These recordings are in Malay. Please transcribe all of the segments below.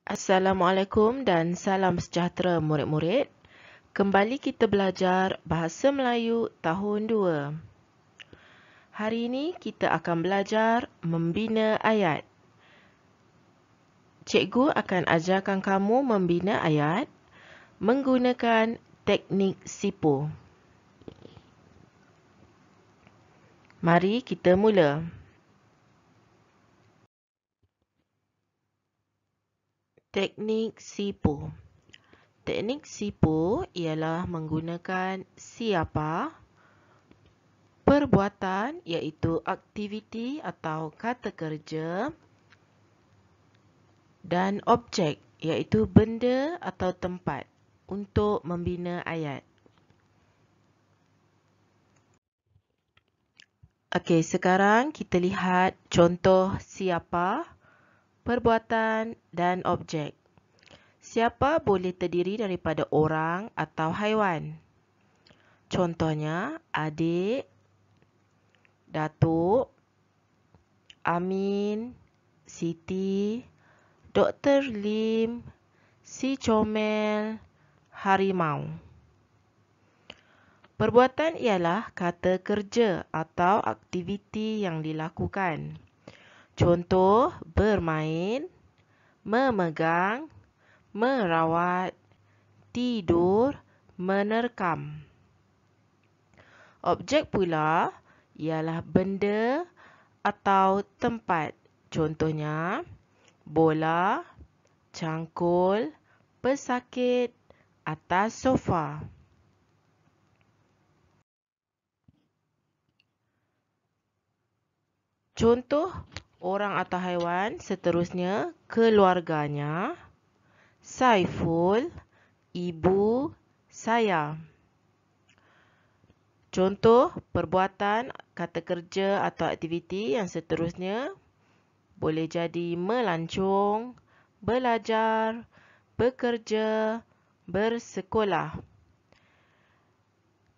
Assalamualaikum dan salam sejahtera murid-murid. Kembali kita belajar Bahasa Melayu tahun 2. Hari ini kita akan belajar membina ayat. Cikgu akan ajarkan kamu membina ayat menggunakan teknik sipo. Mari kita mula. Teknik sipo. Teknik sipo ialah menggunakan siapa, perbuatan iaitu aktiviti atau kata kerja, dan objek iaitu benda atau tempat untuk membina ayat. Okey, sekarang kita lihat contoh siapa, perbuatan dan objek. Siapa boleh terdiri daripada orang atau haiwan. Contohnya adik, datuk, Amin, Siti, Dr. Lim, si comel, harimau. Perbuatan ialah kata kerja atau aktiviti yang dilakukan. Contoh bermain, memegang, merawat, tidur, menerkam. Objek pula ialah benda atau tempat. Contohnya bola, cangkul, pesakit, atas sofa. Contoh orang atau haiwan seterusnya keluarganya, Saiful, ibu saya. Contoh perbuatan, kata kerja atau aktiviti yang seterusnya boleh jadi melancong, belajar, bekerja, bersekolah.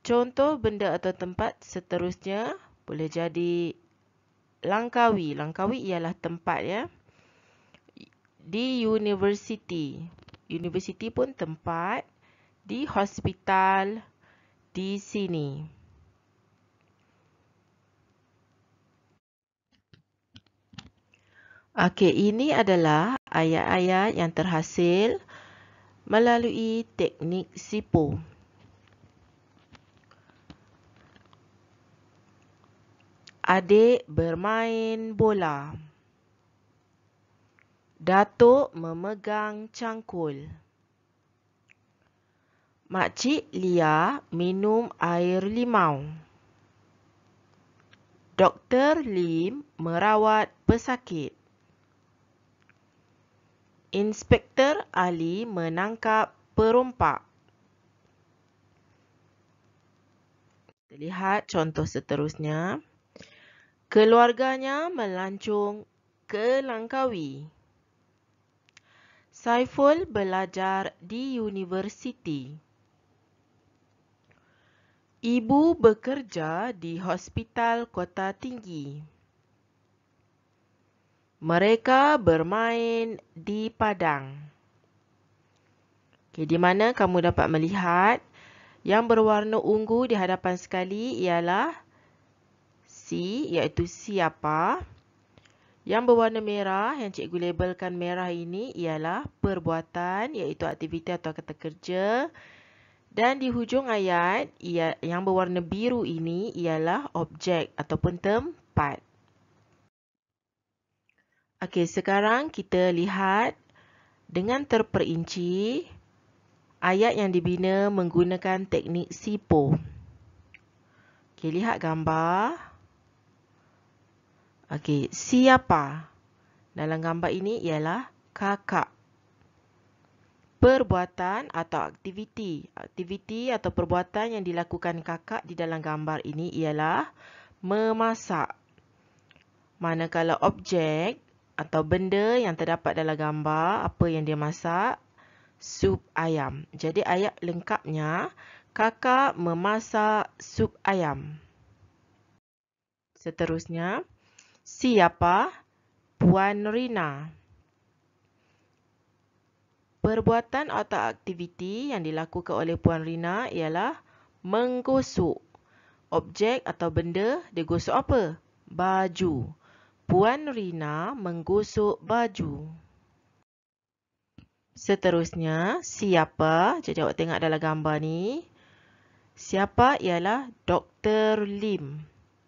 Contoh benda atau tempat seterusnya boleh jadi Langkawi. Langkawi ialah tempat ya. Di universiti. Universiti pun tempat. Di hospital. Di sini. Okey, ini adalah ayat-ayat yang terhasil melalui teknik sipo. Adik bermain bola. Datuk memegang cangkul. Makcik Lia minum air limau. Dr. Lim merawat pesakit. Inspektor Ali menangkap perompak. Kita lihat contoh seterusnya. Keluarganya melancong ke Langkawi. Saiful belajar di universiti. Ibu bekerja di hospital Kota Tinggi. Mereka bermain di padang. Okay, di mana kamu dapat melihat yang berwarna ungu di hadapan sekali ialah si, iaitu siapa. Yang berwarna merah, yang cikgu labelkan merah ini ialah perbuatan, iaitu aktiviti atau kata kerja. Dan di hujung ayat, yang berwarna biru ini ialah objek ataupun tempat. Okey, sekarang kita lihat dengan terperinci ayat yang dibina menggunakan teknik sipo. Okey, lihat gambar. Okey, siapa? Dalam gambar ini ialah kakak. Perbuatan atau aktiviti. Aktiviti atau perbuatan yang dilakukan kakak di dalam gambar ini ialah memasak. Manakala objek atau benda yang terdapat dalam gambar, apa yang dia masak? Sup ayam. Jadi ayat lengkapnya, kakak memasak sup ayam. Seterusnya, siapa? Puan Rina. Perbuatan atau aktiviti yang dilakukan oleh Puan Rina ialah menggosok. Objek atau benda dia gosok apa? Baju. Puan Rina menggosok baju. Seterusnya, siapa? Jadi awak tengok dalam gambar ni. Siapa ialah Dr. Lim.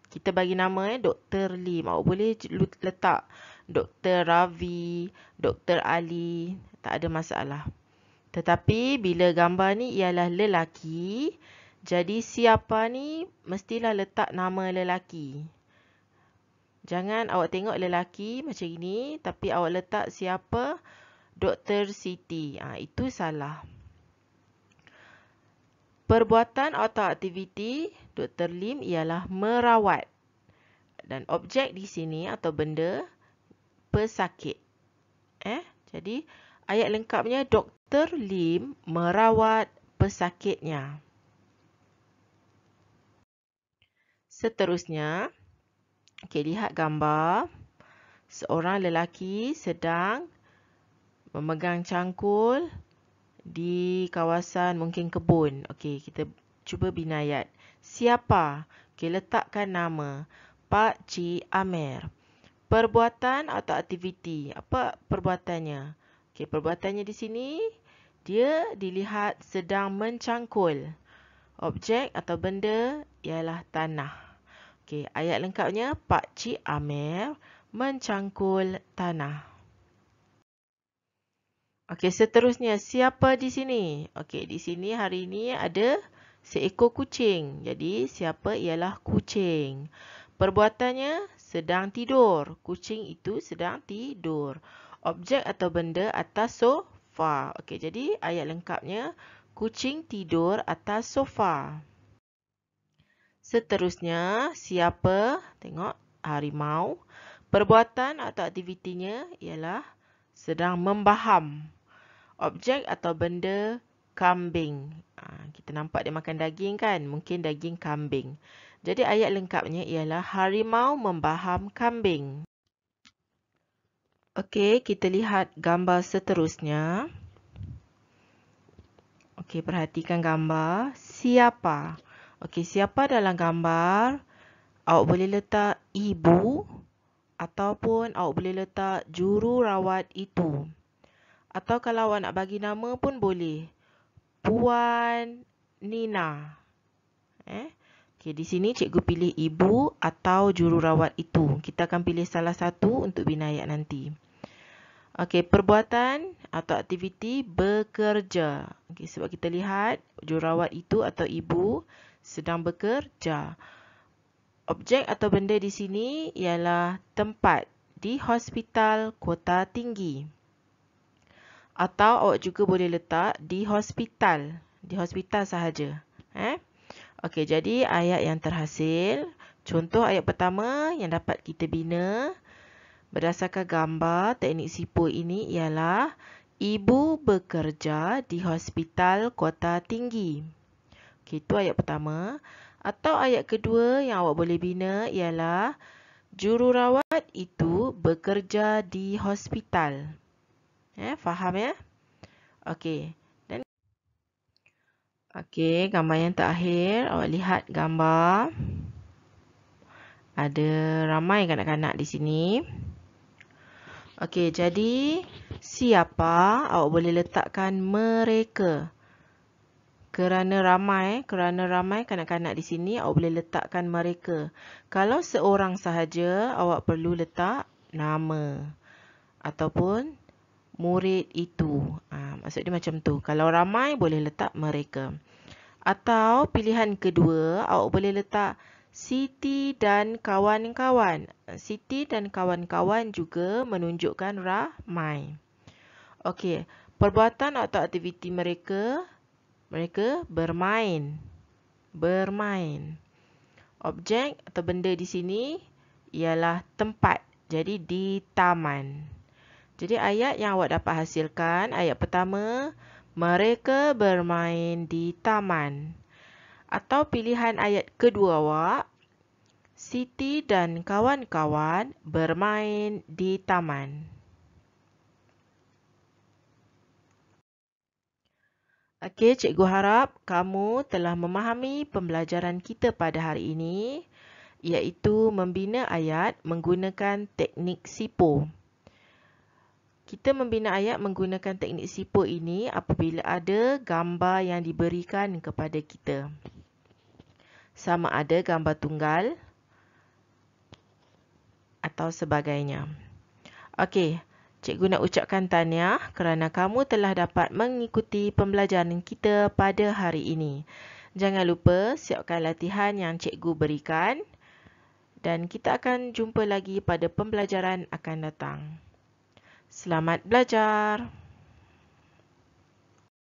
Kita bagi nama Dr. Lim. Awak boleh letak Dr. Ravi, Dr. Ali. Tak ada masalah. Tetapi bila gambar ni ialah lelaki, jadi siapa ni mestilah letak nama lelaki. Jangan awak tengok lelaki macam ini, tapi awak letak siapa Dr. Siti. Itu salah. Perbuatan atau aktiviti Dr. Lim ialah merawat. Dan objek di sini atau benda pesakit. Jadi ayat lengkapnya Dr. Lim merawat pesakitnya. Seterusnya, lihat gambar. Seorang lelaki sedang memegang cangkul di kawasan mungkin kebun. Kita cuba binayat. Siapa? Letakkan nama. Pak Cik Amer. Perbuatan atau aktiviti. Apa perbuatannya? Perbuatannya di sini, dia dilihat sedang mencangkul. Objek atau benda ialah tanah. Ayat lengkapnya, Pak Cik Amer mencangkul tanah. Seterusnya, siapa di sini? Di sini hari ini ada seekor kucing. Jadi, siapa ialah kucing? Perbuatannya sedang tidur. Kucing itu sedang tidur. Objek atau benda atas sofa. Jadi ayat lengkapnya, kucing tidur atas sofa. Seterusnya, siapa? Tengok, harimau. Perbuatan atau aktivitinya ialah sedang membaham. Objek atau benda kambing. Kita nampak dia makan daging kan? Mungkin daging kambing. Jadi ayat lengkapnya ialah harimau membaham kambing. Kita lihat gambar seterusnya. Perhatikan gambar. Siapa? Siapa dalam gambar? Awak boleh letak ibu ataupun awak boleh letak jururawat itu. Atau kalau awak nak bagi nama pun boleh. Puan Nina. Di sini cikgu pilih ibu atau jururawat itu. Kita akan pilih salah satu untuk binayat nanti. Perbuatan atau aktiviti bekerja. Sebab kita lihat jururawat itu atau ibu sedang bekerja. Objek atau benda di sini ialah tempat di hospital Kota Tinggi. Atau awak juga boleh letak di hospital. Di hospital sahaja. Jadi ayat yang terhasil. Contoh ayat pertama yang dapat kita bina berdasarkan gambar teknik siput ini ialah ibu bekerja di hospital Kota Tinggi. Itu ayat pertama. Atau ayat kedua yang awak boleh bina ialah jururawat itu bekerja di hospital. Faham ya? Gambar yang terakhir. Awak lihat gambar. Ada ramai kanak-kanak di sini. Jadi siapa? Awak boleh letakkan mereka. Kerana ramai kanak-kanak di sini, awak boleh letakkan mereka. Kalau seorang sahaja, awak perlu letak nama. Ataupun murid itu. Maksudnya macam tu. Kalau ramai, boleh letak mereka. Atau pilihan kedua, awak boleh letak Siti dan kawan-kawan. Siti dan kawan-kawan juga menunjukkan ramai. Perbuatan atau aktiviti mereka bermain. Objek atau benda di sini ialah tempat. Jadi di taman. Jadi ayat yang awak dapat hasilkan, ayat pertama, mereka bermain di taman. Atau pilihan ayat kedua awak, Siti dan kawan-kawan bermain di taman. Okey, cikgu harap kamu telah memahami pembelajaran kita pada hari ini, iaitu membina ayat menggunakan teknik SIPO. Kita membina ayat menggunakan teknik SIPO ini apabila ada gambar yang diberikan kepada kita. Sama ada gambar tunggal atau sebagainya. Okey, cikgu nak ucapkan tahniah kerana kamu telah dapat mengikuti pembelajaran kita pada hari ini. Jangan lupa siapkan latihan yang cikgu berikan dan kita akan jumpa lagi pada pembelajaran akan datang. Selamat belajar!